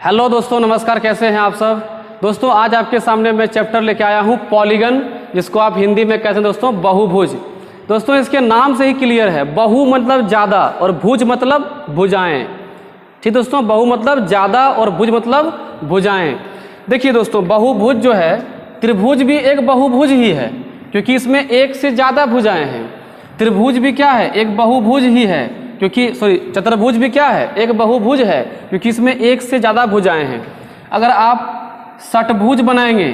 Hello दोस्तों, नमस्कार। कैसे हैं आप सब? दोस्तों आज आपके सामने मैं चैप्टर लेके आया हूं पॉलीगन, जिसको आप हिंदी में कहते हैं दोस्तों बहुभुज। दोस्तों इसके नाम से ही क्लियर है, बहु मतलब ज़्यादा और भुज मतलब भुजाएं। ठीक दोस्तों, बहु मतलब ज़्यादा और भुज मतलब भुजाएं। देखिए दोस्तों, बहुभुज जो है, त्रिभुज भी एक बहुभुज ही है क्योंकि इसमें एक से ज़्यादा भुजाएं हैं। त्रिभुज भी क्या है, एक बहुभुज ही है क्योंकि चतुर्भुज भी क्या है, एक बहुभुज है क्योंकि इसमें एक से ज़्यादा भुजाएं हैं। अगर आप षटभुज बनाएंगे,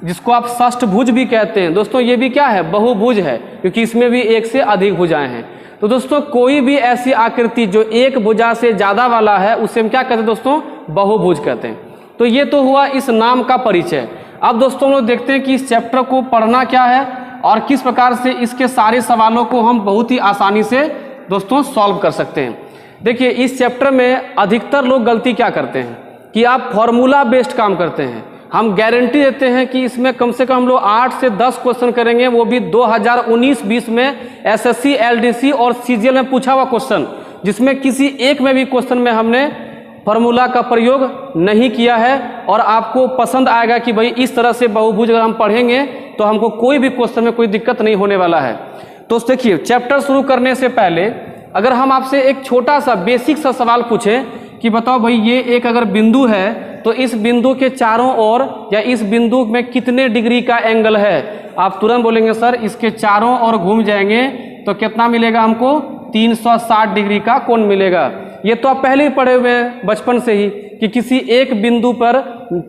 जिसको आप षष्ठभुज भी कहते हैं दोस्तों, ये भी क्या है, बहुभुज है क्योंकि इसमें भी एक से अधिक भुजाएं हैं। तो दोस्तों कोई भी ऐसी आकृति जो एक भुजा से ज़्यादा वाला है उसे हम क्या कहते हैं दोस्तों, बहुभुज कहते हैं। तो ये तो हुआ इस नाम का परिचय। अब दोस्तों हम लोग देखते हैं कि इस चैप्टर को पढ़ना क्या है और किस प्रकार से इसके सारे सवालों को हम बहुत ही आसानी से दोस्तों सॉल्व कर सकते हैं। देखिए इस चैप्टर में अधिकतर लोग गलती क्या करते हैं कि आप फॉर्मूला बेस्ड काम करते हैं। हम गारंटी देते हैं कि इसमें कम से कम हम लोग 8 से 10 क्वेश्चन करेंगे, वो भी 2019-20 में एसएससी, एलडीसी और सीजीएल में पूछा हुआ क्वेश्चन, जिसमें किसी एक में भी क्वेश्चन में हमने फॉर्मूला का प्रयोग नहीं किया है। और आपको पसंद आएगा कि भाई इस तरह से बहुभुज अगर हम पढ़ेंगे तो हमको कोई भी क्वेश्चन में कोई दिक्कत नहीं होने वाला है। तो देखिए चैप्टर शुरू करने से पहले अगर हम आपसे एक छोटा सा बेसिक सा सवाल पूछें कि बताओ भाई ये एक अगर बिंदु है तो इस बिंदु के चारों ओर या इस बिंदु में कितने डिग्री का एंगल है, आप तुरंत बोलेंगे सर इसके चारों ओर घूम जाएंगे तो कितना मिलेगा हमको, 360 डिग्री का कोण मिलेगा। ये तो आप पहले ही पढ़े हुए हैं बचपन से ही कि किसी एक बिंदु पर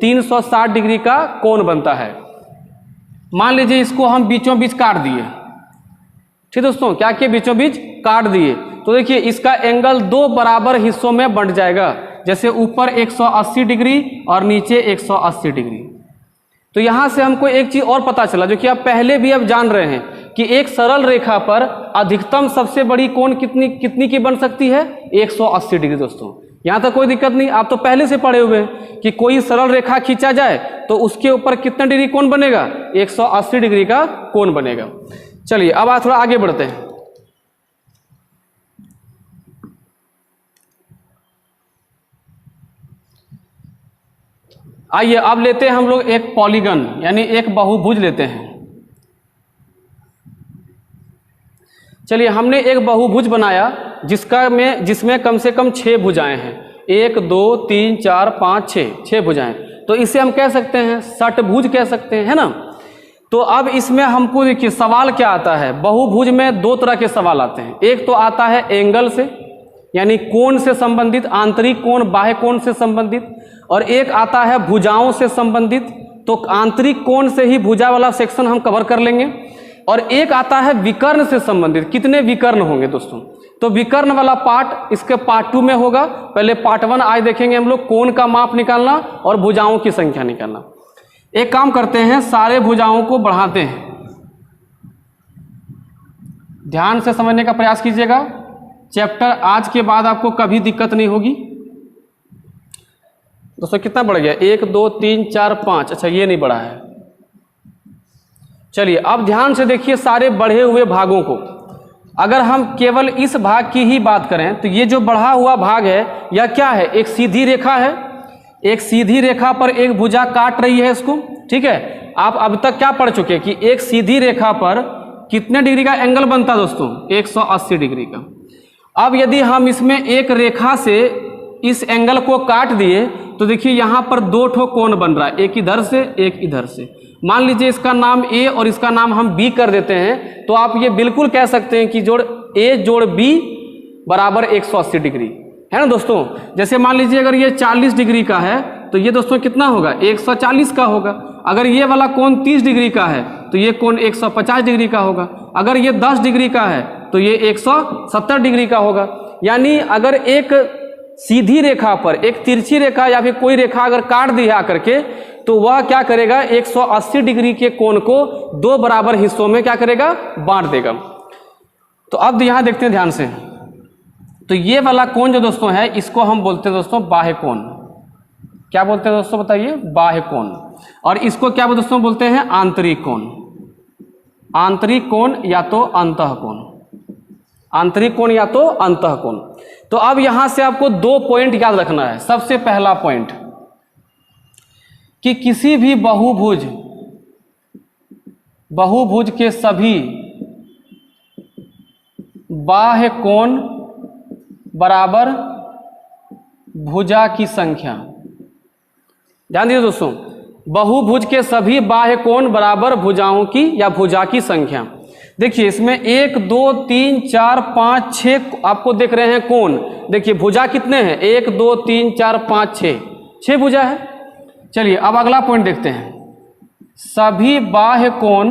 360 डिग्री का कोण बनता है। मान लीजिए इसको हम बीचों बीच काट दिए, ठीक दोस्तों, क्या किए, बीचों बीच काट दिए, तो देखिए इसका एंगल दो बराबर हिस्सों में बंट जाएगा, जैसे ऊपर 180 डिग्री और नीचे 180 डिग्री। तो यहां से हमको एक चीज और पता चला जो कि आप पहले भी अब जान रहे हैं कि एक सरल रेखा पर अधिकतम सबसे बड़ी कोण कितनी की बन सकती है, 180 डिग्री। दोस्तों यहां तक कोई दिक्कत नहीं, आप तो पहले से पढ़े हुए हैं कि कोई सरल रेखा खींचा जाए तो उसके ऊपर कितना डिग्री कोण बनेगा, 180 डिग्री का कोण बनेगा। चलिए अब आप थोड़ा आगे बढ़ते हैं। आइए अब लेते हैं हम लोग एक पॉलीगन यानी एक बहुभुज लेते हैं। चलिए हमने एक बहुभुज बनाया जिसमें कम से कम 6 भुजाएं हैं, 1 2 3 4 5 6 भुजाएं। तो इसे हम कह सकते हैं षटभुज कह सकते हैं, है ना। तो अब इसमें हमको देखिए सवाल क्या आता है, बहुभुज में 2 तरह के सवाल आते हैं। एक तो आता है एंगल से यानी कोण से संबंधित, आंतरिक कोण बाह्य कोण से संबंधित, और एक आता है भुजाओं से संबंधित। तो आंतरिक कोण से ही भुजा वाला सेक्शन हम कवर कर लेंगे। और एक आता है विकर्ण से संबंधित, कितने विकर्ण होंगे दोस्तों। तो विकर्ण वाला पार्ट इसके पार्ट 2 में होगा। पहले पार्ट 1 आज देखेंगे हम लोग, कोण का माप निकालना और भुजाओं की संख्या निकालना। एक काम करते हैं, सारे भुजाओं को बढ़ाते हैं, ध्यान से समझने का प्रयास कीजिएगा। चैप्टर आज के बाद आपको कभी दिक्कत नहीं होगी। दोस्तों कितना बढ़ गया, 1 2 3 4 5, अच्छा ये नहीं बढ़ा है। चलिए अब ध्यान से देखिए सारे बढ़े हुए भागों को। अगर हम केवल इस भाग की ही बात करें तो ये जो बढ़ा हुआ भाग है यह क्या है, एक सीधी रेखा है। एक सीधी रेखा पर एक भुजा काट रही है इसको, ठीक है। आप अब तक क्या पढ़ चुके कि एक सीधी रेखा पर कितने डिग्री का एंगल बनता है दोस्तों, 180 डिग्री का। अब यदि हम इसमें एक रेखा से इस एंगल को काट दिए तो देखिए यहाँ पर 2 ठो कोण बन रहा है, एक इधर से एक इधर से। मान लीजिए इसका नाम ए और इसका नाम हम बी कर देते हैं, तो आप ये बिल्कुल कह सकते हैं कि जोड़ ए जोड़ बी बराबर 180 डिग्री, है ना दोस्तों। जैसे मान लीजिए अगर ये 40 डिग्री का है तो ये दोस्तों कितना होगा, 140 का होगा। अगर ये वाला कोण 30 डिग्री का है तो ये कोण 150 डिग्री का होगा। अगर ये 10 डिग्री का है तो ये 170 डिग्री का होगा। यानी अगर एक सीधी रेखा पर एक तिरछी रेखा या फिर कोई रेखा अगर काट दी है आकर के, तो वह क्या करेगा, 180 डिग्री के कोण को 2 बराबर हिस्सों में क्या करेगा, बांट देगा। तो अब यहां देखते हैं ध्यान से। तो ये वाला कोण जो दोस्तों है इसको हम बोलते हैं दोस्तों बाह्य कोण। क्या बोलते हैं दोस्तों बताइए, बाह्य कोण। और इसको क्या दोस्तों बोलते हैं, आंतरिक कोण। आंतरिक कोण या तो अंतः कोण। आंतरिक कोण या तो अंतः कोण। तो अब यहां से आपको 2 पॉइंट याद रखना है। सबसे पहला पॉइंट कि किसी भी बहुभुज के सभी बाह्य कोण बराबर भुजा की संख्या। ध्यान दीजिए दोस्तों, बहुभुज के सभी बाह्य कोण बराबर भुजाओं की या भुजा की संख्या। देखिए इसमें 1 2 3 4 5 6 आपको देख रहे हैं कोण। देखिए भुजा कितने हैं, 1 2 3 4 5 6 भुजा है। चलिए अब अगला पॉइंट देखते हैं। सभी बाह्य कोण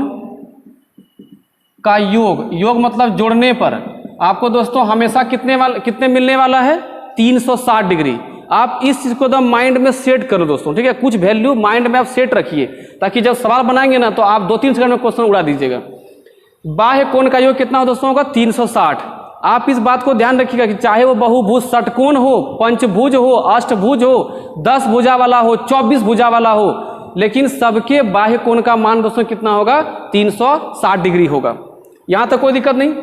का योग मतलब जोड़ने पर आपको दोस्तों हमेशा कितने मिलने वाला है, 360 डिग्री। आप इस चीज को एकदम माइंड में सेट करो दोस्तों, ठीक है। कुछ वैल्यू माइंड में आप सेट रखिए ताकि जब सवाल बनाएंगे ना तो आप 2-3 सेकंड में क्वेश्चन उड़ा दीजिएगा। बाह्य कोण का योग कितना हो दोस्तों होगा, 360। आप इस बात को ध्यान रखिएगा कि चाहे वो बहुभुज षटकोण हो, पंचभुज हो, अष्टभुज हो, 10 भुजा वाला हो, 24 भुजा वाला हो, लेकिन सबके बाह्य कोण का मान दोस्तों कितना होगा, 360 डिग्री होगा। यहां तक कोई दिक्कत नहीं।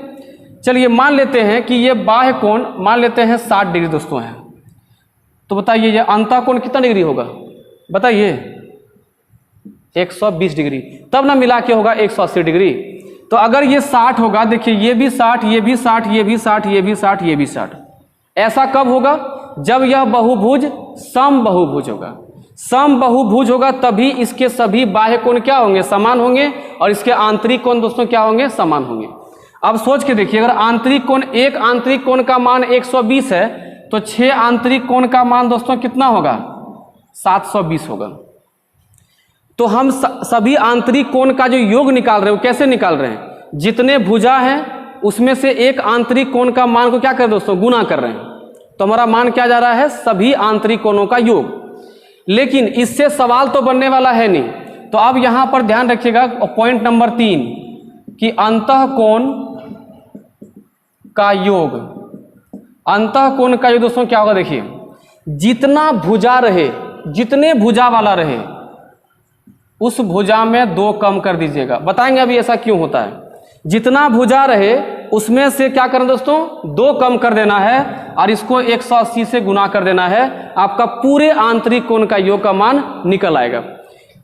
चलिए मान लेते हैं कि ये बाह्य कोण मान लेते हैं 60 डिग्री दोस्तों है। तो बताइए ये अंतः कोण कितना डिग्री होगा, बताइए 120 डिग्री, तब ना मिला के होगा 180 डिग्री। तो अगर ये 60 होगा, देखिए ये भी 60, ये भी 60, ये भी 60, ये भी 60, ये भी 60। ऐसा कब होगा, जब यह बहुभुज सम बहुभुज होगा। सम बहुभुज होगा तभी इसके सभी बाह्य कोण क्या होंगे, समान होंगे, और इसके आंतरिक कोण दोस्तों क्या होंगे, समान होंगे। अब सोच के देखिए, अगर आंतरिक कोण, एक आंतरिक कोण का मान 120 है तो 6 आंतरिक कोण का मान दोस्तों कितना होगा, 720 होगा। तो हम सभी आंतरिक कोण का जो योग निकाल रहे हैं वो कैसे निकाल रहे हैं, जितने भुजा हैं उसमें से एक आंतरिक कोण का मान को क्या कर रहे हैं दोस्तों, गुना कर रहे हैं। तो हमारा मान क्या जा रहा है, सभी आंतरिक कोणों का योग। लेकिन इससे सवाल तो बनने वाला है नहीं। तो अब यहां पर ध्यान रखिएगा पॉइंट नंबर 3 कि अंतः कोण का योग। अंतः कोण का योग दोस्तों क्या होगा, देखिए जितना भुजा रहे, जितने भुजा वाला रहे उस भुजा में 2 कम कर दीजिएगा। बताएंगे अभी ऐसा क्यों होता है। जितना भुजा रहे उसमें से क्या करना दोस्तों, 2 कम कर देना है और इसको 180 से गुना कर देना है। आपका पूरे आंतरिक कोण का योग का मान निकल आएगा।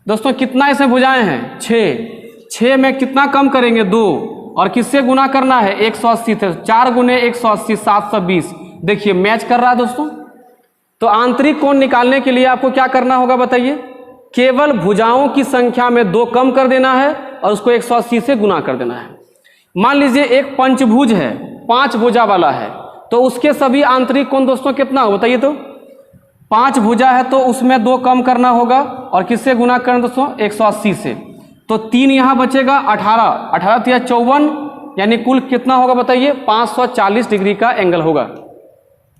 दोस्तों कितना इसमें भुजाएं हैं, 6 में कितना कम करेंगे, 2, और किससे गुना करना है, 180 से। 4 गुने 180 720। देखिए मैच कर रहा है दोस्तों। तो आंतरिक कोण निकालने के लिए आपको क्या करना होगा बताइए, केवल भुजाओं की संख्या में 2 कम कर देना है और उसको 180 से गुना कर देना है। मान लीजिए एक पंचभुज है, 5 भुजा वाला है, तो उसके सभी आंतरिक कोण दोस्तों कितना हो बताइए। तो 5 भुजा है तो उसमें 2 कम करना होगा और किससे गुना करना दोस्तों, 180 से। तो 3 यहां बचेगा, 18 या 54, यानी कुल कितना होगा बताइए, 540 डिग्री का एंगल होगा।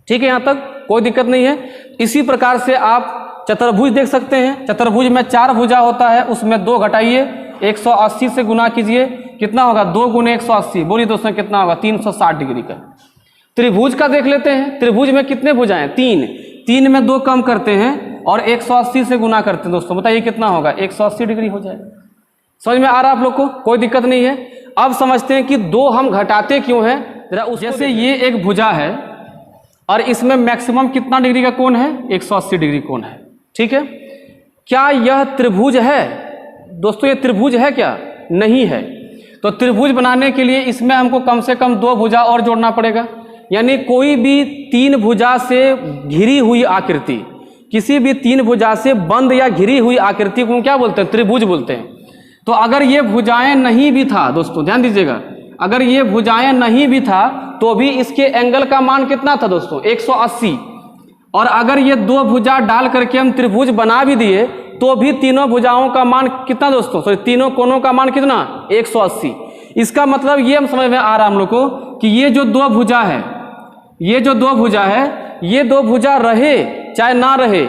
ठीक है, यहां तक कोई दिक्कत नहीं है। इसी प्रकार से आप चतुर्भुज देख सकते हैं। चतुर्भुज में 4 भुजा होता है, उसमें 2 घटाइए, 180 से गुना कीजिए, कितना होगा, 2 गुने 180, बोलिए दोस्तों कितना होगा, 360 डिग्री का। त्रिभुज का देख लेते हैं। त्रिभुज में कितने भुजाएं, 3 में 2 कम करते हैं और 180 से गुना करते हैं दोस्तों, बताइए कितना होगा, 180 डिग्री हो जाएगा। समझ में आ रहा है आप लोग को, कोई दिक्कत नहीं है। अब समझते हैं कि 2 हम घटाते क्यों हैं जरा। जैसे ये एक भुजा है और इसमें मैक्सिमम कितना डिग्री का कोण है, 180 डिग्री कोण है। ठीक है, क्या यह त्रिभुज है दोस्तों, ये त्रिभुज है क्या, नहीं है। तो त्रिभुज बनाने के लिए इसमें हमको कम से कम 2 भुजा और जोड़ना पड़ेगा। यानी कोई भी 3 भुजा से घिरी हुई आकृति, किसी भी 3 भुजा से बंद या घिरी हुई आकृति को क्या बोलते हैं, त्रिभुज बोलते हैं। तो अगर ये भुजाएं नहीं भी था दोस्तों, ध्यान दीजिएगा, अगर ये भुजाएं नहीं भी था तो भी इसके एंगल का मान कितना था दोस्तों, 180। और अगर ये 2 भुजा डाल करके हम त्रिभुज बना भी दिए तो भी तीनों भुजाओं का मान कितना दोस्तों, सॉरी तीनों कोणों का मान कितना, 180। इसका मतलब ये हम समझ में आ रहा हम लोग को कि ये जो 2 भुजा है, ये जो 2 भुजा है, ये 2 भुजा रहे चाहे ना रहे,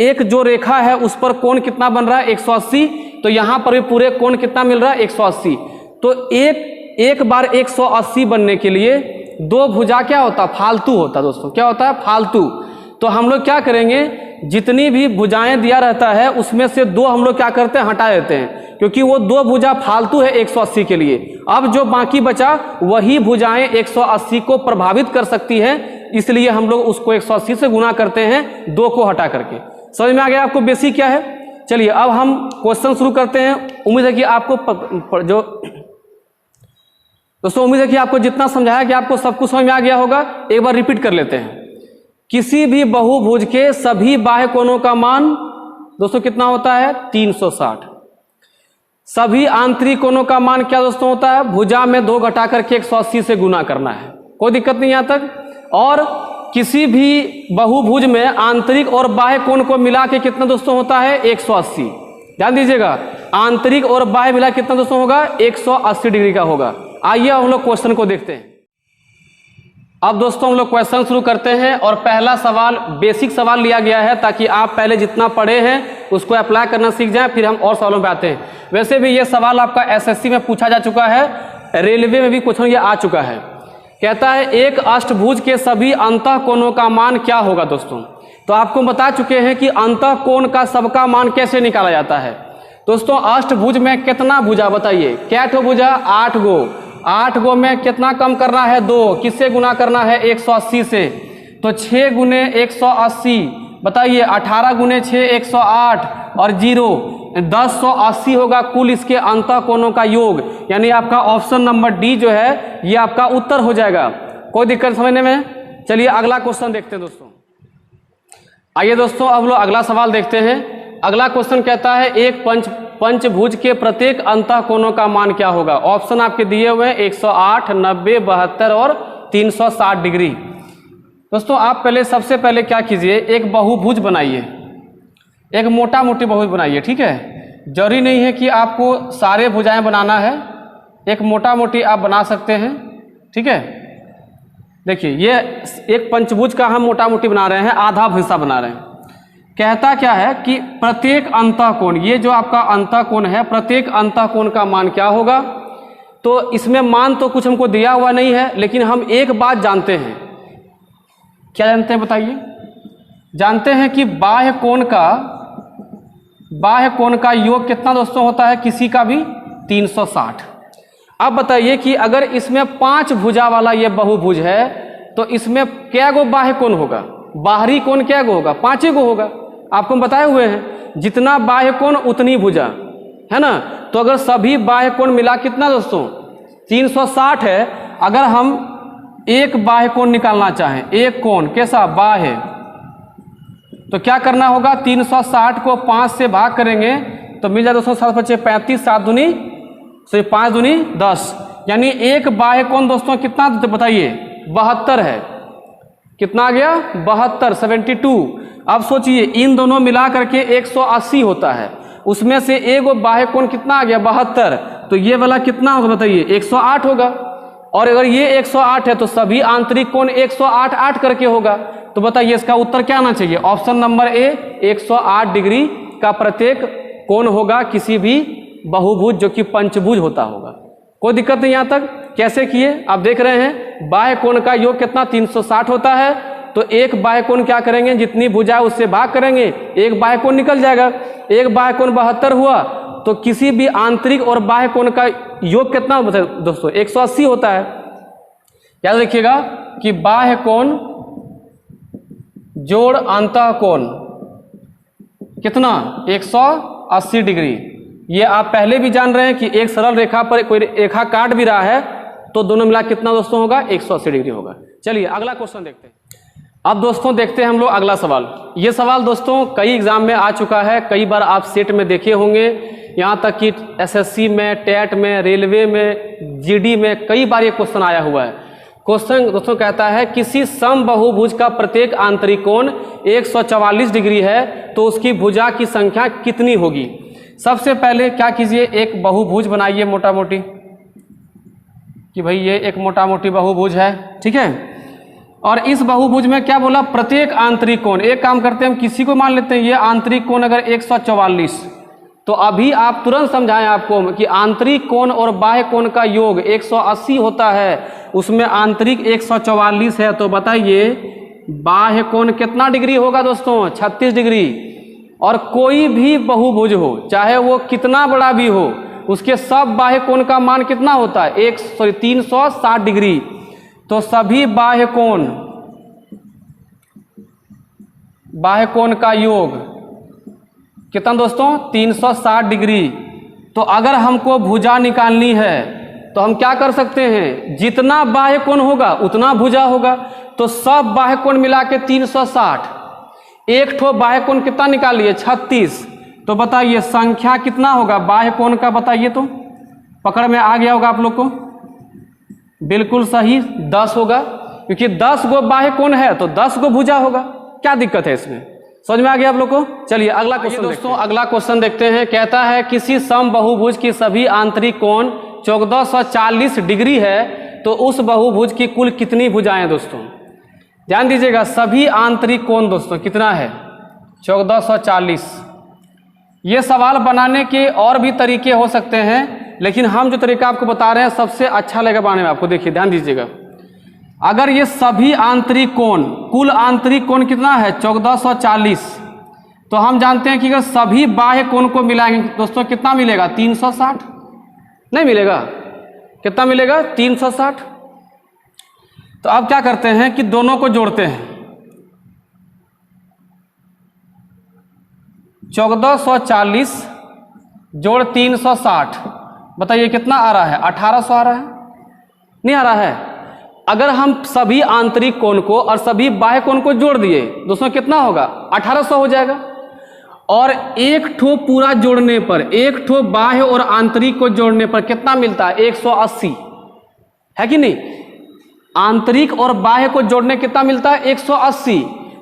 एक जो रेखा है उस पर कोण कितना बन रहा है, 180। तो यहां पर भी पूरे कोण कितना मिल रहा है, 180। तो एक बार 180 बनने के लिए 2 भुजा क्या होता, फालतू होता दोस्तों, क्या होता है, फालतू। तो हम लोग क्या करेंगे, जितनी भी भुजाएं दिया रहता है उसमें से 2 हम लोग क्या करते हैं, हटा देते हैं, क्योंकि वो 2 भुजा फालतू है 180 के लिए। अब जो बाकी बचा वही भुजाएं 180 को प्रभावित कर सकती है, इसलिए हम लोग उसको 180 से गुना करते हैं 2 को हटा करके। समझ में आ गया आपको बेसिक क्या है? चलिए अब हम क्वेश्चन शुरू करते हैं। उम्मीद है कि आपको दोस्तों उम्मीद है कि आपको जितना समझाया कि आपको सब कुछ समझ में आ गया होगा। एक बार रिपीट कर लेते हैं। किसी भी बहुभुज के सभी बाह्य कोणों का मान दोस्तों कितना होता है, 360। सभी आंतरिक कोणों का मान क्या दोस्तों होता है, भुजा में 2 घटा करके 180 से गुना करना है। कोई दिक्कत नहीं यहाँ तक। और किसी भी बहुभुज में आंतरिक और बाह्य कोण को मिला के कितना दोस्तों होता है, 180। ध्यान दीजिएगा, आंतरिक और बाह्य मिला कितना दोस्तों होगा, 180 डिग्री का होगा। आइए हम लोग क्वेश्चन को देखते हैं। अब दोस्तों हम लोग क्वेश्चन शुरू करते हैं और पहला सवाल बेसिक सवाल लिया गया है ताकि आप पहले जितना पढ़े हैं उसको अप्लाई करना सीख जाएं, फिर हम और सवालों पे आते हैं। वैसे भी ये सवाल आपका एसएससी में पूछा जा चुका है, रेलवे में भी क्वेश्चन ये आ चुका है। कहता है एक अष्टभुज के सभी अंतः कोणों का मान क्या होगा दोस्तों। तो आपको बता चुके हैं कि अंतः कोण का सबका मान कैसे निकाला जाता है। दोस्तों अष्टभुज में कितना भुजा बताइए, क्या ठो भुजा, 8 गो। 8 गो में कितना कम करना है, 2, किससे गुना करना है, 180 से। तो 6 गुने 180 बताइए, 18 गुने 6 108 और 0 1080 होगा कुल इसके अंतः कोणों का योग। यानी आपका ऑप्शन नंबर डी जो है ये आपका उत्तर हो जाएगा। कोई दिक्कत समझने में? चलिए अगला क्वेश्चन देखते हैं दोस्तों। आइए दोस्तों अब लोग अगला सवाल देखते हैं। अगला क्वेश्चन कहता है एक पंचभुज के प्रत्येक अंतः कोणों का मान क्या होगा। ऑप्शन आपके दिए हुए हैं 108, 90, 72 और 360 डिग्री। दोस्तों आप पहले सबसे पहले क्या कीजिए, एक बहुभुज बनाइए, एक मोटा मोटी बहुभुज बनाइए। ठीक है, जरूरी नहीं है कि आपको सारे भुजाएं बनाना है, एक मोटा मोटी आप बना सकते हैं। ठीक है, देखिए ये एक पंचभुज का हम मोटा मोटी बना रहे हैं, आधा हिस्सा बना रहे हैं। कहता क्या है कि प्रत्येक अंतः कोण, ये जो आपका अंतः कोण है, प्रत्येक अंतः कोण का मान क्या होगा। तो इसमें मान तो कुछ हमको दिया हुआ नहीं है, लेकिन हम एक बात जानते हैं। क्या जानते हैं बताइए? जानते हैं कि बाह्य कोण का योग कितना दोस्तों होता है, किसी का भी 360। अब बताइए कि अगर इसमें 5 भुजा वाला ये बहुभुज है तो इसमें क्या गो बाह्य कोण होगा, बाहरी कोण क्या गो होगा, 5 गो होगा। आपको बताए हुए हैं, जितना बाह्य कोण उतनी भुजा, है ना। तो अगर सभी बाह्य कोण मिला कितना दोस्तों 360 है। अगर हम एक बाह्य कोण निकालना चाहें, एक कोण कैसा बाह्य, तो क्या करना होगा, 360 को 5 से भाग करेंगे तो मिल जाए दोस्तों 7 बचे 35, 7 दूनी 5 दूनी 10। यानी एक बाह्य कोण दोस्तों कितना बताइए, 72 है। कितना आ गया, 72, 72। अब सोचिए इन दोनों मिला करके 180 होता है, उसमें से एक बाह्य कोण कितना आ गया, 72। तो ये वाला कितना होगा बताइए, 108 होगा। और अगर ये 108 है तो सभी आंतरिक कोण 108 8 करके होगा। तो बताइए इसका उत्तर क्या आना चाहिए, ऑप्शन नंबर ए 108 डिग्री का प्रत्येक कोण होगा किसी भी बहुभुज जो कि पंचभुज होता होगा। कोई दिक्कत नहीं यहाँ तक। कैसे किए आप देख रहे हैं, बाह्य कोण का योग कितना 360 होता है। तो एक बाह्य कोण क्या करेंगे, जितनी भुजा उससे भाग करेंगे, एक बाह्य कोण निकल जाएगा। एक बाह्य कोण 72 हुआ तो किसी भी आंतरिक और बाह्य कोण का योग कितना दोस्तों 180 होता है। याद रखिएगा कि बाह्य कोण जोड़ अंतः कोण कितना 180 डिग्री। ये आप पहले भी जान रहे हैं कि एक सरल रेखा पर कोई रेखा काट भी रहा है तो दोनों मिला कितना दोस्तों होगा, 180 डिग्री होगा। चलिए अगला क्वेश्चन देखते हैं। अब दोस्तों देखते हैं हम लोग अगला सवाल। ये सवाल दोस्तों कई एग्जाम में आ चुका है, कई बार आप सेट में देखे होंगे, यहाँ तक कि एसएससी में, टेट में, रेलवे में, जीडी में कई बार ये क्वेश्चन आया हुआ है। क्वेश्चन दोस्तों कहता है किसी समबहुभुज का प्रत्येक आंतरिक कोण 144 डिग्री है तो उसकी भुजा की संख्या कितनी होगी। सबसे पहले क्या कीजिए, एक बहुभुज बनाइए मोटा मोटी, कि भाई ये एक मोटा मोटी बहुभुज है। ठीक है, और इस बहुभुज में क्या बोला, प्रत्येक आंतरिक कोण। एक काम करते हैं हम किसी को मान लेते हैं, ये आंतरिक कोण अगर 144, तो अभी आप तुरंत समझाएं आपको कि आंतरिक कोण और बाह्य कोण का योग 180 होता है, उसमें आंतरिक 144 है। तो बताइए बाह्य कोण कितना डिग्री होगा दोस्तों? 36 डिग्री। और कोई भी बहुभुज हो, चाहे वो कितना बड़ा भी हो, उसके सब बाह्य कोण का मान कितना होता है? 360 डिग्री। तो सभी बाह्य कोण का योग कितना दोस्तों? 360 डिग्री। तो अगर हमको भुजा निकालनी है तो हम क्या कर सकते हैं? जितना बाह्य कोण होगा उतना भुजा होगा। तो सब बाह्य कोण मिला के 360, एक ठो बाह्य कोण कितना निकालिए? 36। तो बताइए संख्या कितना होगा बाह्य कोण का? बताइए तो, पकड़ में आ गया होगा आप लोग को? बिल्कुल सही, 10 होगा, क्योंकि 10 गो बाह्य कोण है तो 10 गो भुजा होगा। क्या दिक्कत है इसमें? समझ में आ गया आप लोग को? चलिए अगला क्वेश्चन दोस्तों, अगला क्वेश्चन देखते हैं। कहता है किसी सम बहुभुज की सभी आंतरिक कोण 1440 डिग्री है तो उस बहुभुज की कुल कितनी भुजाएं? दोस्तों ध्यान दीजिएगा, सभी आंतरिक कोण दोस्तों कितना है? 1440। ये सवाल बनाने के और भी तरीके हो सकते हैं, लेकिन हम जो तरीका आपको बता रहे हैं सबसे अच्छा लगेगा बनाने में आपको। देखिए ध्यान दीजिएगा, अगर ये सभी आंतरिक कोण, कुल आंतरिक कोण कितना है? 1440। तो हम जानते हैं कि अगर सभी बाह्य कोण को मिलाएंगे दोस्तों कितना मिलेगा? 360 नहीं मिलेगा? कितना मिलेगा? 360। तो अब क्या करते हैं कि दोनों को जोड़ते हैं। 1440 जोड़ 360, बताइए कितना आ रहा है? 1800 आ रहा है? नहीं आ रहा है? अगर हम सभी आंतरिक कोण को और सभी बाह्य कोण को जोड़ दिए दोस्तों कितना होगा? 1800 हो जाएगा। और एक ठो पूरा जोड़ने पर, एक ठो बाह्य और आंतरिक को जोड़ने पर कितना मिलता है? 180 है कि नहीं? आंतरिक और बाह्य को जोड़ने कितना मिलता है? 180।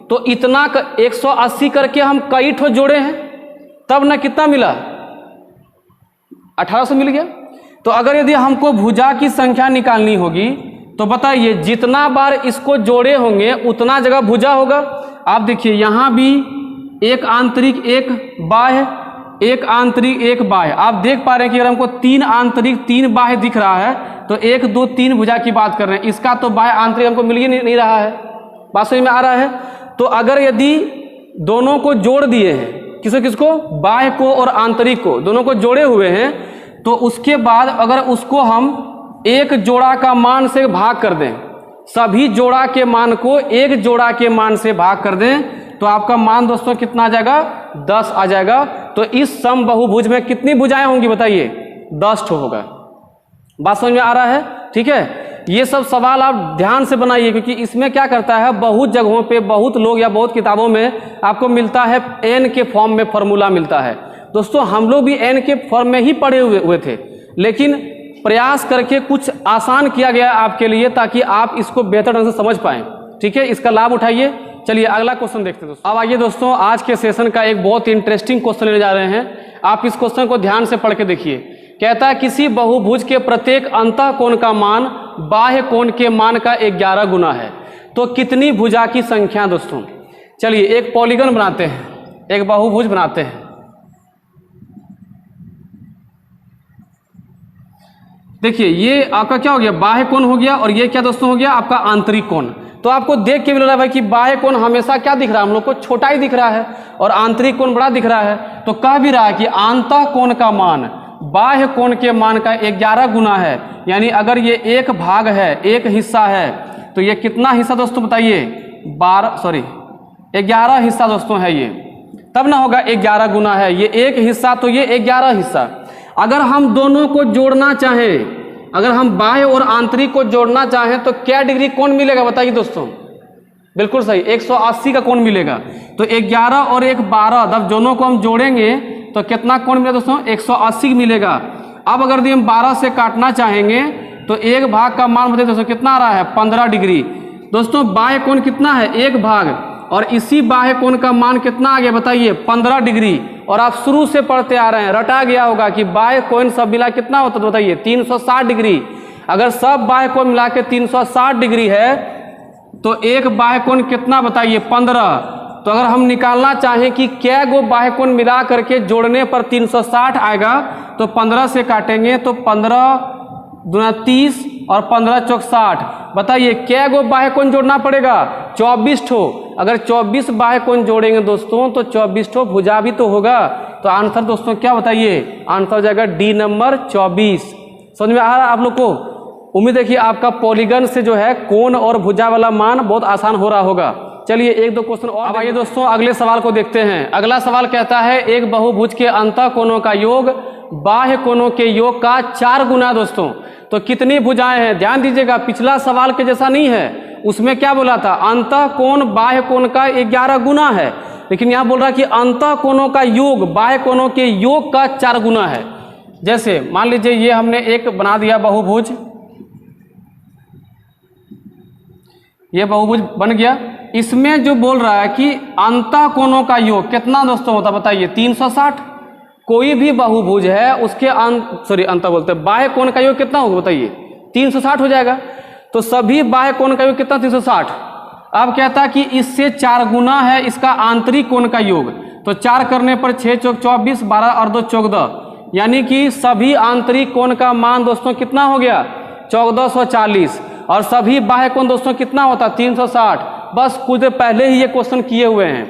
तो इतना 180 करके हम कई ठो जोड़े हैं, तब ना कितना मिला? 1800 मिल गया। तो अगर यदि हमको भुजा की संख्या निकालनी होगी तो बताइए जितना बार इसको जोड़े होंगे उतना जगह भुजा होगा। आप देखिए यहां भी एक आंतरिक एक बाह्य, एक आंतरिक एक बाह्य। आप देख पा रहे हैं कि अगर हमको 3 आंतरिक 3 बाह्य दिख रहा है तो 1 2 3 भुजा की बात कर रहे हैं। इसका तो बाह्य आंतरिक हमको मिल ही नहीं रहा है। बात समझ में आ रहा है? तो अगर यदि दोनों को जोड़ दिए हैं, किसको? बाह्य को और आंतरिक को, दोनों को जोड़े हुए हैं, तो उसके बाद अगर उसको हम एक जोड़ा का मान से भाग कर दें, सभी जोड़ा के मान को एक जोड़ा के मान से भाग कर दें, तो आपका मान दोस्तों कितना आ जाएगा? 10 आ जाएगा। तो इस सम बहुभुज में कितनी भुजाएं होंगी बताइए? 10 ठो होगा। बात समझ में आ रहा है? ठीक है, ये सब सवाल आप ध्यान से बनाइए, क्योंकि इसमें क्या करता है, बहुत जगहों पे बहुत लोग या बहुत किताबों में आपको मिलता है एन के फॉर्म में फॉर्मूला मिलता है। दोस्तों हम लोग भी एन के फॉर्म में ही पढ़े हुए थे, लेकिन प्रयास करके कुछ आसान किया गया आपके लिए ताकि आप इसको बेहतर ढंग से समझ पाएं। ठीक है, इसका लाभ उठाइए। चलिए अगला क्वेश्चन देखते हैं दोस्तों। अब आइए दोस्तों, आज के सेशन का एक बहुत इंटरेस्टिंग क्वेश्चन लेने जा रहे हैं। आप इस क्वेश्चन को ध्यान से पढ़ के देखिए। कहता है किसी बहुभुज के प्रत्येक अंतः कोण का मान बाह्य कोण के मान का 11 गुना है, तो कितनी भुजा की संख्या? दोस्तों चलिए एक पॉलीगन बनाते हैं, एक बहुभुज बनाते हैं। देखिए ये आपका क्या हो गया? बाह्य कोण हो गया, और ये क्या दोस्तों हो गया? आपका आंतरिक कोण। तो आपको देख के भी लग रहा है भाई कि बाह्य कोण हमेशा क्या दिख रहा है हम लोग को? छोटा ही दिख रहा है, और आंतरिक कोण बड़ा दिख रहा है। तो कह भी रहा है कि अंतः कोण का मान बाह्य कोण के मान का 11 गुना है। यानी अगर ये एक भाग है, एक हिस्सा है, तो ये कितना हिस्सा दोस्तों बताइए? 11 हिस्सा दोस्तों है ये, तब ना होगा 11 गुना है। ये एक हिस्सा तो ये 11 हिस्सा। अगर हम दोनों को जोड़ना चाहें, अगर हम बाह्य और आंतरिक को जोड़ना चाहें तो क्या डिग्री कोण मिलेगा बताइए दोस्तों? बिल्कुल सही, 180 का कोण मिलेगा। तो 11 और 12 जब दोनों को हम जोड़ेंगे तो कितना कोण मिलेगा दोस्तों? 180 मिलेगा। अब अगर हम 12 से काटना चाहेंगे तो एक भाग का मान बताइए दोस्तों कितना आ रहा है? 15 डिग्री। दोस्तों बाह्य कोण कितना है? एक भाग, और इसी बाह्य कोण का मान कितना आ गया बताइए? 15 डिग्री। और आप शुरू से पढ़ते आ रहे हैं, रटा गया होगा कि बाह्य कोण सब मिला कितना होता है बताइए? 360 डिग्री। अगर सब बाह्य कोण मिला के 360 डिग्री है तो एक बाह्य कोण कितना बताइए? 15। तो अगर हम निकालना चाहें कि क्या गो बाह्य कोण मिला करके जोड़ने पर 360 आएगा, तो 15 से काटेंगे तो 15 दूना 30 और 15 चौक 60, बताइए क्या गो बाह्य कोण जोड़ना पड़ेगा? 24 ठो। अगर 24 बाह्य कोण जोड़ेंगे दोस्तों तो 24 ठो भुजा भी तो होगा। तो आंसर दोस्तों क्या बताइए? आंसर हो जाएगा डी नंबर 24। समझ में आ रहा है आप लोग को? उम्मीद है कि आपका पॉलीगन से जो है कोण और भुजा वाला मान बहुत आसान हो रहा होगा। चलिए एक दो क्वेश्चन और। अब आइए दोस्तों अगले सवाल को देखते हैं। अगला सवाल कहता है एक बहुभुज के अंतः कोणों का योग बाह्य कोणों के योग का 4 गुना। दोस्तों तो कितनी भुजाएं हैं? ध्यान दीजिएगा, पिछला सवाल के जैसा नहीं है। उसमें क्या बोला था? अंतः कोण बाह्य कोण का 11 गुना है, लेकिन यहाँ बोल रहा है कि अंतः कोणों का योग बाह्य कोणों के योग का 4 गुना है। जैसे मान लीजिए ये हमने एक बना दिया बहुभुज, ये बहुभुज बन गया। इसमें जो बोल रहा है कि अंतः कोणों का योग कितना दोस्तों होता बताइए? 360। कोई भी बहुभुज है उसके अंतः बोलते हैं बाह्य कोण का योग कितना होगा बताइए? 360 हो जाएगा। तो सभी बाह्य कोण का योग कितना? 360। अब कहता है कि इससे 4 गुना है इसका आंतरिक कोण का योग। तो 4 करने पर 6 चौक 24, 12 और 2 14, यानी कि सभी आंतरिक कोण का मान दोस्तों कितना हो गया? 1440। और सभी बाह्य कोण दोस्तों कितना होता? 360। बस कुछ देर पहले ही ये क्वेश्चन किए हुए हैं।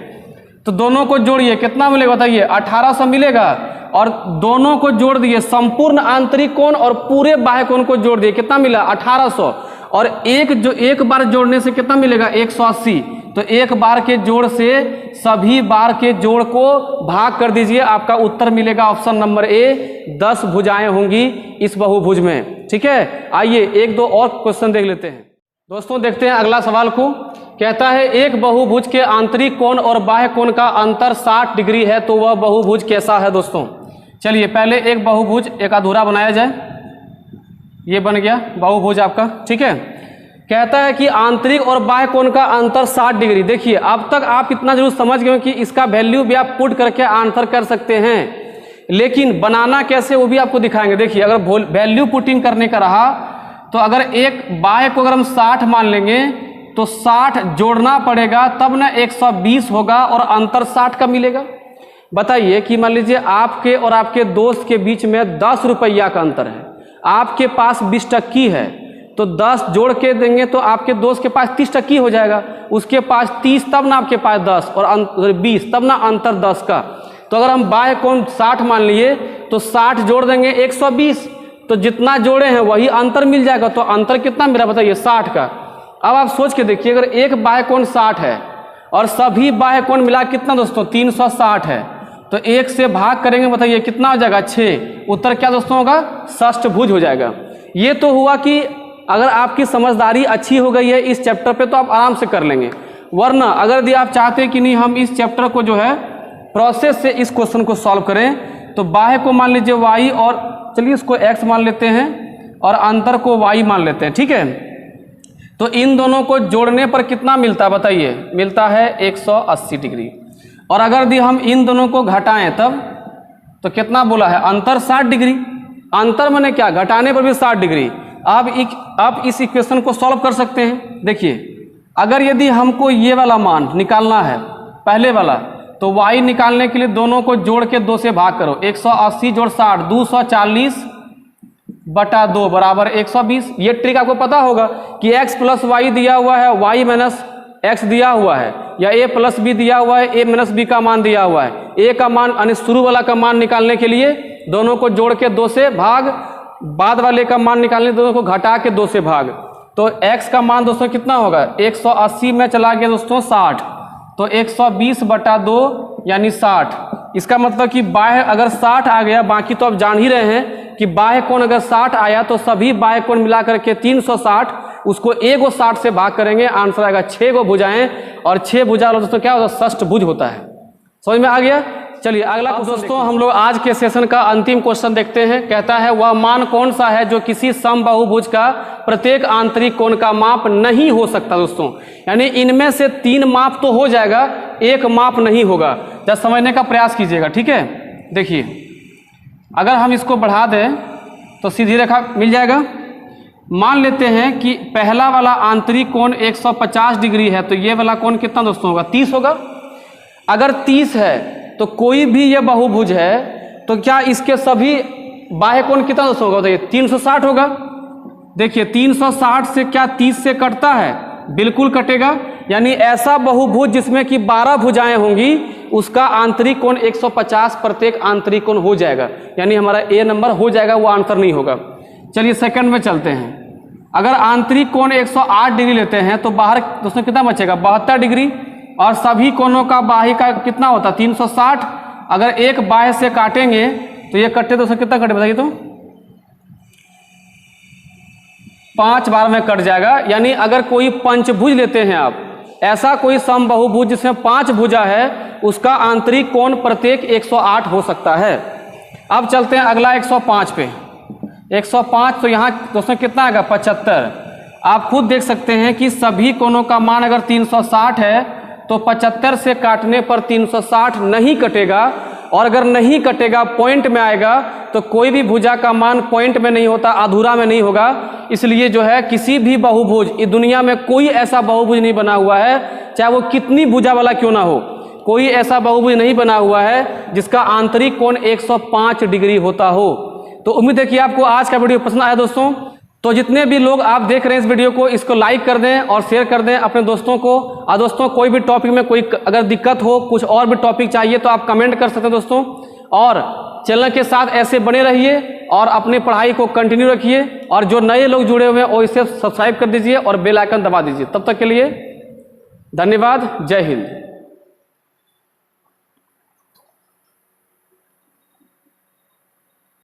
तो दोनों को जोड़िए कितना मिलेगा बताइए? 1800 मिलेगा। और दोनों को जोड़ दिए, संपूर्ण आंतरिक कोण और पूरे बाह्य कोण को जोड़ दिए, कितना मिला? 1800। और एक बार जोड़ने से कितना मिलेगा? 180। तो एक बार के जोड़ से सभी बार के जोड़ को भाग कर दीजिए, आपका उत्तर मिलेगा ऑप्शन नंबर ए, 10 भुजाएं होंगी इस बहुभुज में। ठीक है, आइए एक दो और क्वेश्चन देख लेते हैं। दोस्तों देखते हैं अगला सवाल को। कहता है एक बहुभुज के आंतरिक कोण और बाह्य कोण का अंतर 60 डिग्री है, तो वह बहुभुज कैसा है? दोस्तों चलिए पहले एक बहुभुज एक अधूरा बनाया जाए। ये बन गया बहुभुज आपका। ठीक है, कहता है कि आंतरिक और बाह्य कोण का अंतर 60 डिग्री। देखिए अब तक आप इतना जरूर समझ गए कि इसका वैल्यू भी आप पुट करके आंसर कर सकते हैं, लेकिन बनाना कैसे वो भी आपको दिखाएंगे। देखिए अगर वैल्यू पुटिंग करने का रहा तो अगर एक बाह्य को अगर हम 60 मान लेंगे तो 60 जोड़ना पड़ेगा, तब ना 120 होगा और अंतर 60 का मिलेगा। बताइए कि मान लीजिए आपके और आपके दोस्त के बीच में 10 रुपया का अंतर है, आपके पास 20 टक्की है, तो 10 जोड़ के देंगे तो आपके दोस्त के पास 30 टक्की हो जाएगा, उसके पास 30 तब ना आपके पास 10 और 20 तब ना अंतर 10 का। तो अगर हम बाह्य कोण 60 मान लिए तो 60 जोड़ देंगे 120, तो जितना जोड़े हैं वही अंतर मिल जाएगा। तो अंतर कितना मिला बताइए? 60 का। अब आप सोच के देखिए अगर एक बाह्य कोण 60 है और सभी बाह्य कोण मिला कितना दोस्तों? 360 है, तो 1 से भाग करेंगे बताइए कितना हो जाएगा? 6। उत्तर क्या दोस्तों होगा? षष्ठभुज हो जाएगा। ये तो हुआ कि अगर आपकी समझदारी अच्छी हो गई है इस चैप्टर पे तो आप आराम से कर लेंगे, वरना अगर यदि आप चाहते हैं कि नहीं हम इस चैप्टर को जो है प्रोसेस से इस क्वेश्चन को सॉल्व करें, तो बाह्य को मान लीजिए y और चलिए इसको x मान लेते हैं और अंतर को y मान लेते हैं। ठीक है, तो इन दोनों को जोड़ने पर कितना मिलता है बताइए? मिलता है 180 डिग्री। और अगर यदि हम इन दोनों को घटाएं तब तो कितना बोला है? अंतर 60 डिग्री। अंतर माने क्या? घटाने पर भी 60 डिग्री। आप इस इक्वेशन को सॉल्व कर सकते हैं। देखिए अगर यदि हमको ये वाला मान निकालना है पहले वाला, तो y निकालने के लिए दोनों को जोड़ के 2 से भाग करो। 180 जोड़ 60 240 बटा 2 बराबर 120। ये ट्रिक आपको पता होगा कि x प्लस वाई दिया हुआ है, y माइनस x दिया हुआ है, या a प्लस बी दिया हुआ है, a माइनस बी का मान दिया हुआ है। a का मान यानी शुरू वाला का मान निकालने के लिए दोनों को जोड़ के 2 से भाग, बाद वाले का मान निकालने दोनों को घटा के 2 से भाग। तो x का मान दोस्तों कितना होगा? 180 में चला गया दोस्तों 60, तो 120 बटा 2 यानी 60। इसका मतलब कि बाह्य अगर 60 आ गया, बाकी तो आप जान ही रहे हैं कि बाह्य कोण अगर 60 आया तो सभी बाह्य कोण मिला करके 360, उसको 1 गो 60 से भाग करेंगे, आंसर आएगा 6 गो भुजाएं। और 6 भुजा दोस्तों क्या होता है? षष्ठभुज होता है। समझ में आ गया? चलिए अगला दोस्तों हम लोग आज के सेशन का अंतिम क्वेश्चन देखते हैं। कहता है वह मान कौन सा है जो किसी समबाहुभुज का प्रत्येक आंतरिक कोण का माप नहीं हो सकता? दोस्तों यानी इनमें से 3 माप तो हो जाएगा, 1 माप नहीं होगा। जरा समझने का प्रयास कीजिएगा। ठीक है, देखिए अगर हम इसको बढ़ा दें तो सीधी रेखा मिल जाएगा। मान लेते हैं कि पहला वाला आंतरिक कोण 150 डिग्री है, तो ये वाला कोण कितना दोस्तों होगा? 30 होगा। अगर 30 है तो कोई भी ये बहुभुज है तो क्या इसके सभी बाह्य कोण कितना दोस्तों होगा? बताइए 360 होगा। देखिए 360 से क्या 30 से कटता है? बिल्कुल कटेगा। यानी ऐसा बहुभुज जिसमें कि 12 भुजाएं होंगी उसका आंतरिक कोण 150 प्रत्येक आंतरिक कोण हो जाएगा। यानी हमारा ए नंबर हो जाएगा, वो आंसर नहीं होगा। चलिए सेकंड में चलते हैं। अगर आंतरिक कोण 108 डिग्री लेते हैं तो बाहर दोस्तों कितना बचेगा? 72 डिग्री। और सभी कोणों का बाह्य का कितना होता है? 360। अगर एक बाह्य से काटेंगे तो ये कटे दोस्तों कितना कटे बताइए तो? 5 बार में कट जाएगा। यानी अगर कोई पंचभुज लेते हैं आप, ऐसा कोई समबाहुभुज जिसमें 5 भुजा है, उसका आंतरिक कोण प्रत्येक 108 हो सकता है। अब चलते हैं अगला 105 पे। 105 तो यहाँ दोस्तों कितना आएगा? 75। आप खुद देख सकते हैं कि सभी कोणों का मान अगर 360 है तो 75 से काटने पर 360 नहीं कटेगा। और अगर नहीं कटेगा, पॉइंट में आएगा, तो कोई भी भुजा का मान पॉइंट में नहीं होता, अधूरा में नहीं होगा। इसलिए जो है किसी भी बहुभुज, इस दुनिया में कोई ऐसा बहुभुज नहीं बना हुआ है, चाहे वो कितनी भुजा वाला क्यों ना हो, कोई ऐसा बहुभुज नहीं बना हुआ है जिसका आंतरिक कोण 105 डिग्री होता हो। तो उम्मीद है कि आपको आज का वीडियो पसंद आया दोस्तों। तो जितने भी लोग आप देख रहे हैं इस वीडियो को, इसको लाइक कर दें और शेयर कर दें अपने दोस्तों को। और दोस्तों कोई भी टॉपिक में कोई अगर दिक्कत हो, कुछ और भी टॉपिक चाहिए तो आप कमेंट कर सकते हैं दोस्तों। और चैनल के साथ ऐसे बने रहिए और अपनी पढ़ाई को कंटिन्यू रखिए। और जो नए लोग जुड़े हुए हैं वो इसे सब्सक्राइब कर दीजिए और बेल आइकन दबा दीजिए। तब तक के लिए धन्यवाद। जय हिंद।